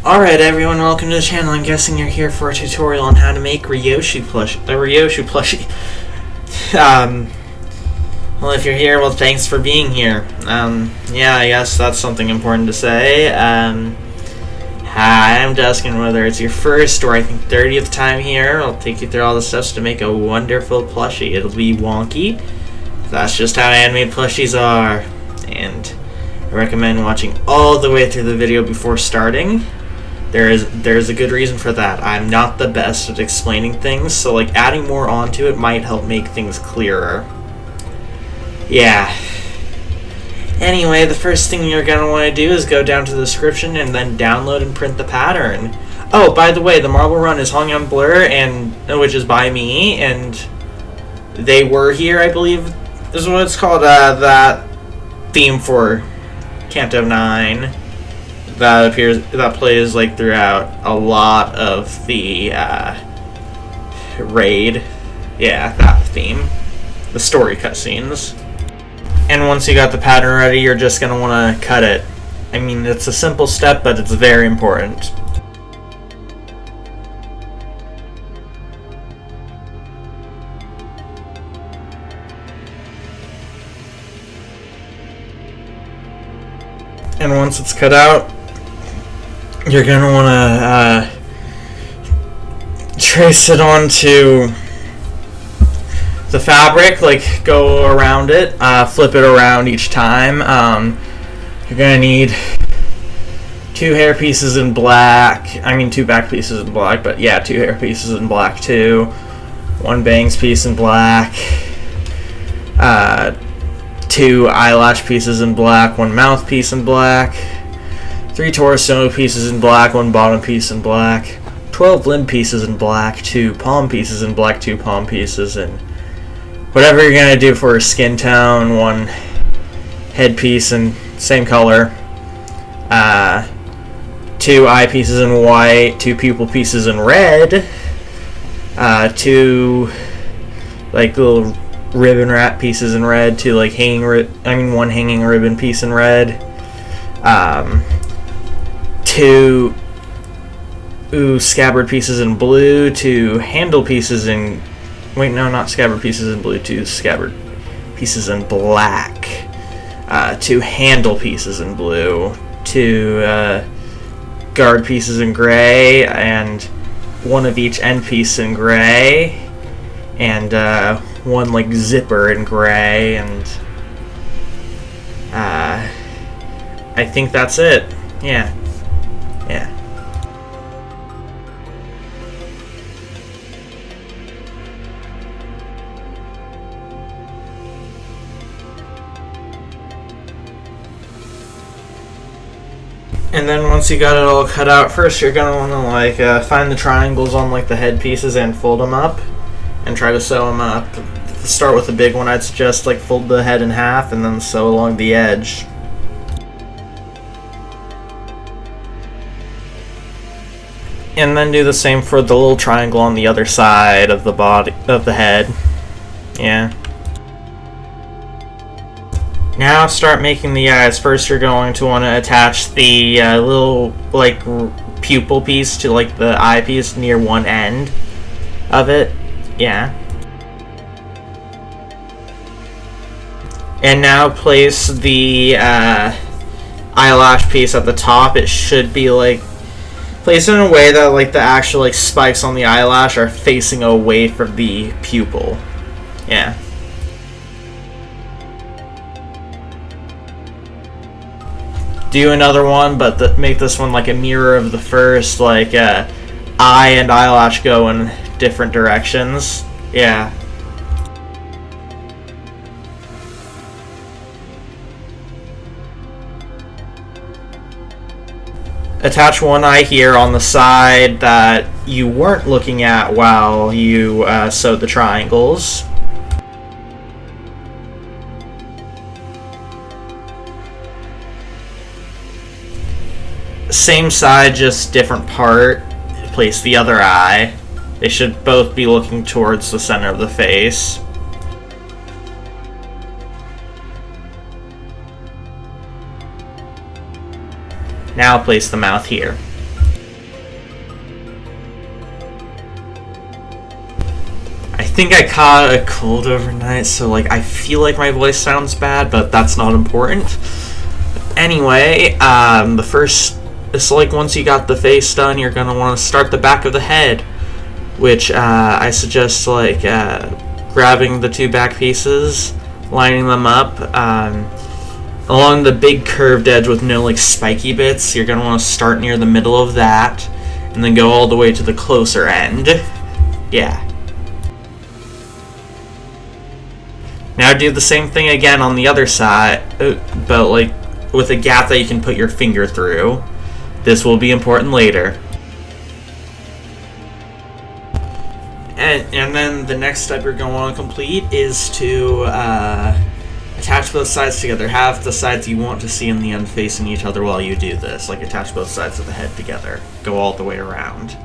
Alright everyone, welcome to the channel. I'm guessing you're here for a tutorial on how to make Ryoshu plushie. Well, if you're here, well, thanks for being here. Yeah, I guess that's something important to say. Hi, I'm Duskin. Whether it's your first or I think 30th time here, I'll take you through all the steps to make a wonderful plushie. It'll be wonky. That's just how handmade plushies are. And I recommend watching all the way through the video before starting. There's a good reason for that. I'm not the best at explaining things, so like adding more onto it might help make things clearer. Yeah. Anyway, the first thing you're going to want to do is go down to the description and then download and print the pattern. Oh, by the way, the marble run is hung on Blur, and which is by me, and they were here, I believe, is what it's called, that theme for Canto 9 that plays like throughout a lot of the raid. Yeah, that theme. The story cutscenes. And once you got the pattern ready, you're just going to want to cut it. I mean, it's a simple step, but it's very important. And once it's cut out, you're going to want to trace it onto the fabric, like go around it, flip it around each time. You're going to need 2 hair pieces in black, two back pieces in black, but yeah, 2 hair pieces in black too, 1 bangs piece in black, 2 eyelash pieces in black, 1 mouth piece in black, 3 torso pieces in black, 1 bottom piece in black, 12 limb pieces in black, 2 palm pieces in black, 2 palm pieces, and whatever you're going to do for skin tone, 1 head piece in same color, 2 eye pieces in white, 2 pupil pieces in red, 2 like little ribbon wrap pieces in red, 2 like one hanging ribbon piece in red, 2 scabbard pieces in blue, 2 handle pieces in not scabbard pieces in blue, 2 scabbard pieces in black, 2 handle pieces in blue, 2 guard pieces in gray, and 1 of each end piece in gray, and 1 like zipper in gray, and I think that's it. Yeah. And then once you got it all cut out, first you're going to want to like find the triangles on like the head pieces and fold them up and try to sew them up. Start with the big one. I'd suggest like fold the head in half and then sew along the edge. And then do the same for the little triangle on the other side of the body of the head. Yeah. Now start making the eyes. First you're going to want to attach the little like pupil piece to like the eye piece near one end of it. Yeah. And now place the eyelash piece at the top. It should be like placed in a way that like the actual like spikes on the eyelash are facing away from the pupil. Yeah. Do another one, but make this one like a mirror of the first, like eye and eyelash go in different directions. Yeah. Attach one eye here on the side that you weren't looking at while you sewed the triangles. Same side, just different part. Place the other eye. They should both be looking towards the center of the face. Now place the mouth here. think I caught a cold overnight, so like I feel like my voice sounds bad, but that's not important. Anyway, it's like once you got the face done, you're gonna want to start the back of the head, which I suggest like grabbing the two back pieces, lining them up along the big curved edge with no like spiky bits. You're gonna want to start near the middle of that, and then go all the way to the closer end. Yeah. Now do the same thing again on the other side, but like with a gap that you can put your finger through. This will be important later. And then the next step you're going to want to complete is to attach both sides together. Have the sides you want to see in the end facing each other while you do this. Like attach both sides of the head together. Go all the way around.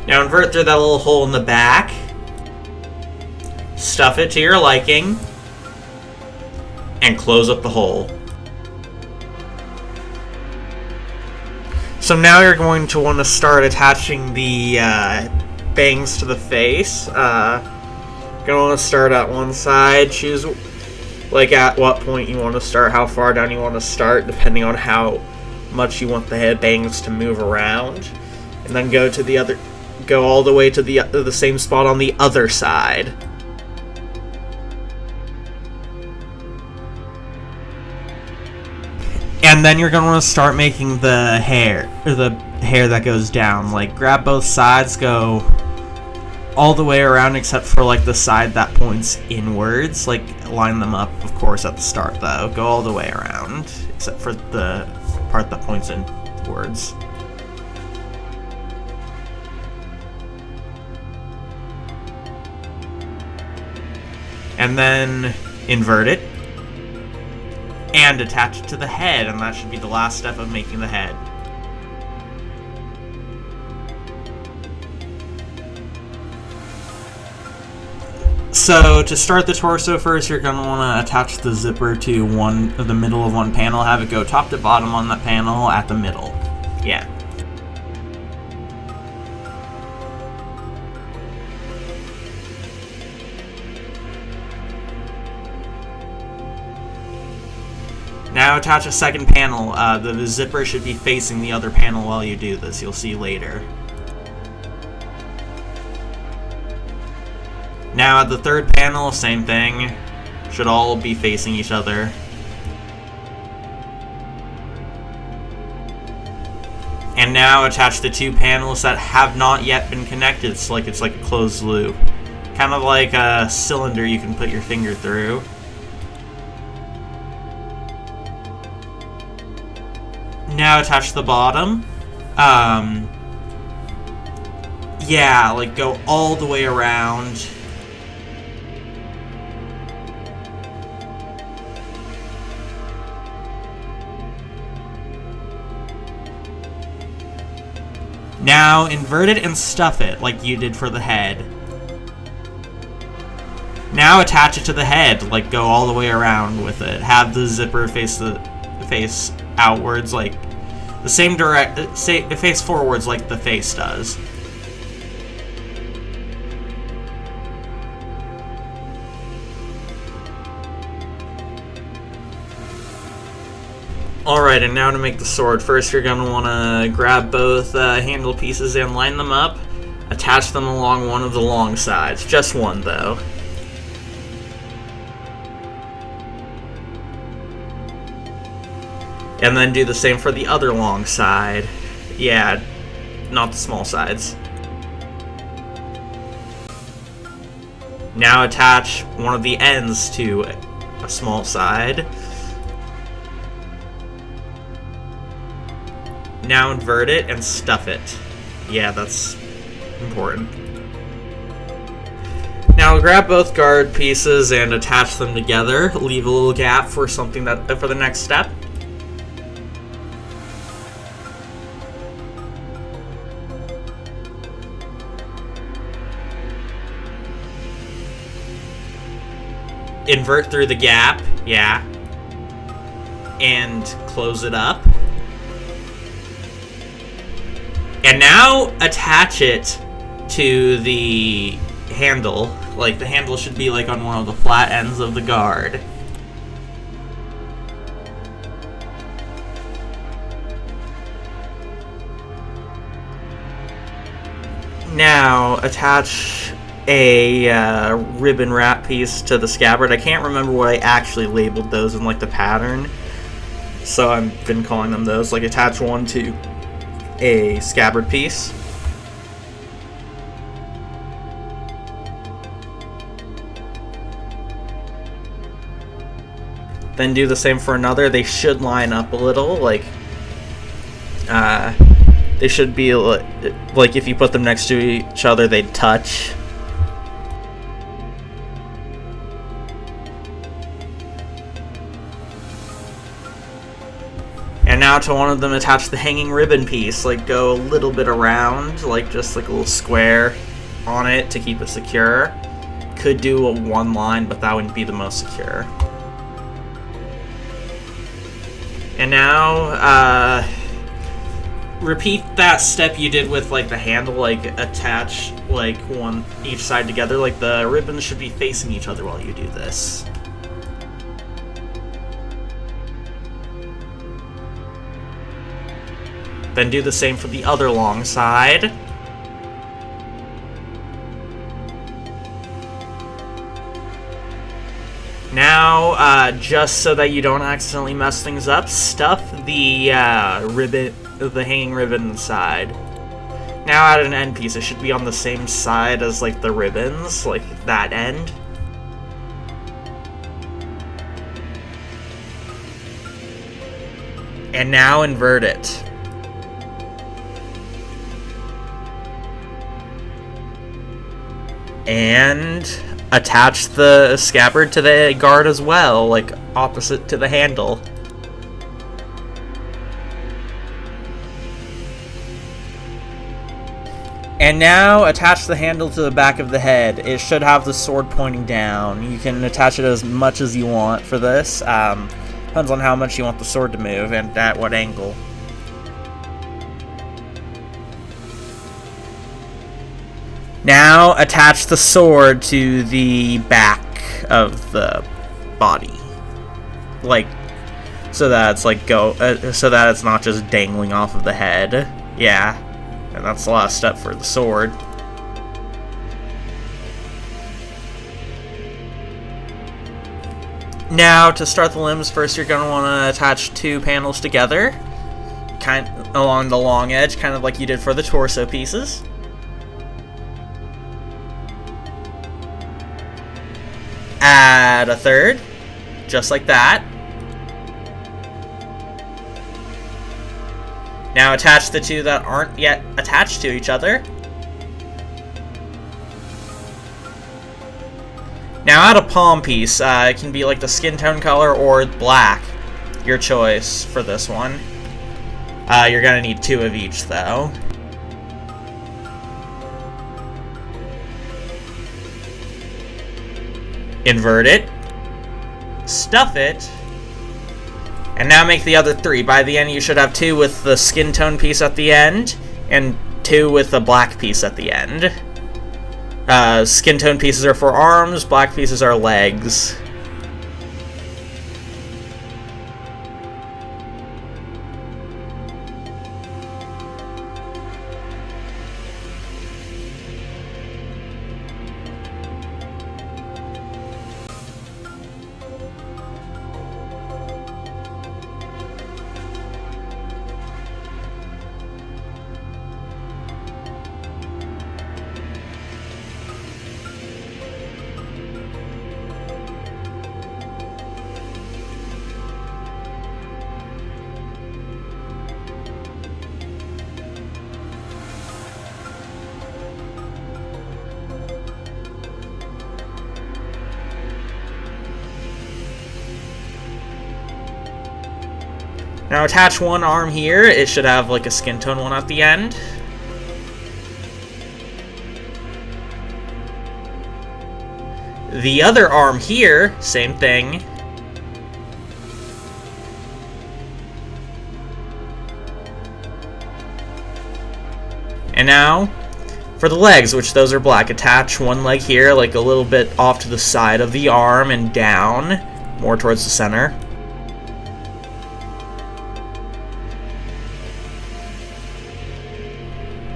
Now invert through that little hole in the back, stuff it to your liking, and close up the hole. So now you're going to want to start attaching the bangs to the face. You're going to want to start at one side, choose like at what point you want to start, how far down you want to start, depending on how much you want the head bangs to move around, and then go to the other. Go all the way to the same spot on the other side. And then you're going to want to start making the hair that goes down. Like grab both sides, go all the way around except for like the side that points inwards. Like line them up, of course, at the start though. Go all the way around except for the part that points inwards. And then invert it and attach it to the head, and that should be the last step of making the head. So to start the torso first, you're going to want to attach the zipper to the middle of one panel, have it go top to bottom on that panel at the middle. Yeah. Now attach a second panel. The zipper should be facing the other panel while you do this. You'll see later. Now at the third panel, same thing. Should all be facing each other. And now attach the two panels that have not yet been connected. It's like a closed loop. Kind of like a cylinder you can put your finger through. Now attach the bottom. Yeah, like go all the way around. Now invert it and stuff it like you did for the head. Now attach it to the head, like go all the way around with it. Have the zipper face outwards, like the same face forwards like the face does. Alright, and now to make the sword. First you're going to want to grab both handle pieces and line them up. Attach them along one of the long sides. Just one, though. And then do the same for the other long side. Yeah, not the small sides. Now attach one of the ends to a small side. Now invert it and stuff it. Yeah, that's important. Now grab both guard pieces and attach them together. Leave a little gap for something for the next step. invert through the gap, yeah, and close it up. And now attach it to the handle. Like, the handle should be like on one of the flat ends of the guard. Now attach a ribbon wrap piece to the scabbard. I can't remember what I actually labeled those in like the pattern, so I've been calling them those. Like, attach one to a scabbard piece. Then do the same for another. They should line up a little, like, they should be, like, if you put them next to each other, they'd touch. And now to one of them, attach the hanging ribbon piece. Like, go a little bit around, like, just like a little square on it to keep it secure. Could do a one line, but that wouldn't be the most secure. And now, repeat that step you did with, like, the handle, like, attach, like, one each side together. Like, the ribbons should be facing each other while you do this. Then do the same for the other long side. Now, just so that you don't accidentally mess things up, stuff the the hanging ribbon inside. Now add an end piece. It should be on the same side as, like, the ribbons, like that end. And now invert it. And attach the scabbard to the guard as well, like opposite to the handle. And now attach the handle to the back of the head. It should have the sword pointing down. You can attach it as much as you want for this. Depends on how much you want the sword to move and at what angle. Now attach the sword to the back of the body, like, so that it's like so that it's not just dangling off of the head. Yeah, and that's the last step for the sword. Now to start the limbs, first you're gonna want to attach two panels together, kind of along the long edge, kind of like you did for the torso pieces. Add a third, just like that. Now attach the two that aren't yet attached to each other. Now add a palm piece. It can be like the skin tone color or black, your choice for this one. You're gonna need two of each though. Invert it, stuff it, and now make the other three. By the end you should have two with the skin tone piece at the end, and two with the black piece at the end. Skin tone pieces are for arms, black pieces are legs. Now attach one arm here. It should have like a skin tone one at the end. The other arm here, same thing. And now, for the legs, which those are black, attach one leg here, like a little bit off to the side of the arm and down, more towards the center.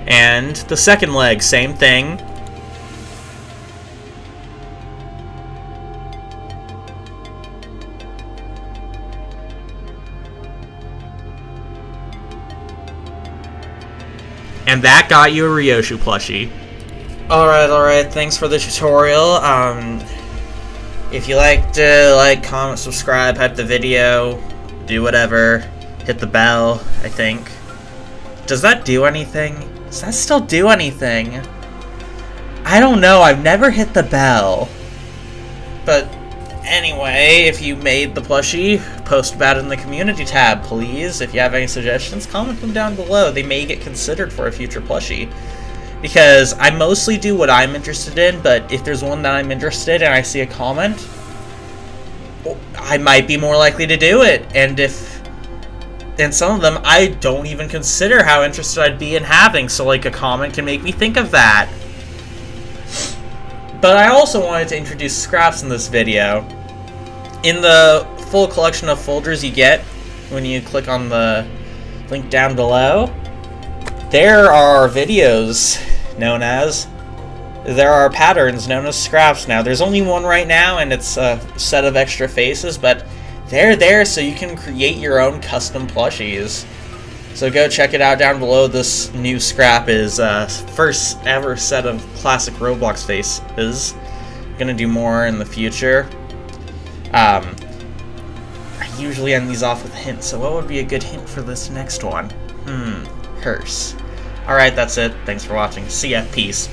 And the second leg, same thing. And that got you a Ryoshu plushie. Alright, thanks for the tutorial. If you liked it, like, comment, subscribe, hype the video, do whatever. Hit the bell, I think. Does that do anything? Does that still do anything? I don't know, I've never hit the bell. But anyway, if you made the plushie, post about it in the community tab, please. If you have any suggestions, comment them down below. They may get considered for a future plushie. Because I mostly do what I'm interested in, but if there's one that I'm interested in and I see a comment, I might be more likely to do it. And some of them I don't even consider how interested I'd be in having, so like a comment can make me think of that. But I also wanted to introduce scraps in this video. In the full collection of folders you get when you click on the link down below, there are videos known as, there are patterns known as scraps now. There's only one right now and it's a set of extra faces, but they're there so you can create your own custom plushies. So go check it out down below. This new scrap is first ever set of classic Roblox faces. Gonna do more in the future. I usually end these off with hints, so what would be a good hint for this next one? Hearse. Alright, that's it. Thanks for watching. See ya. Peace.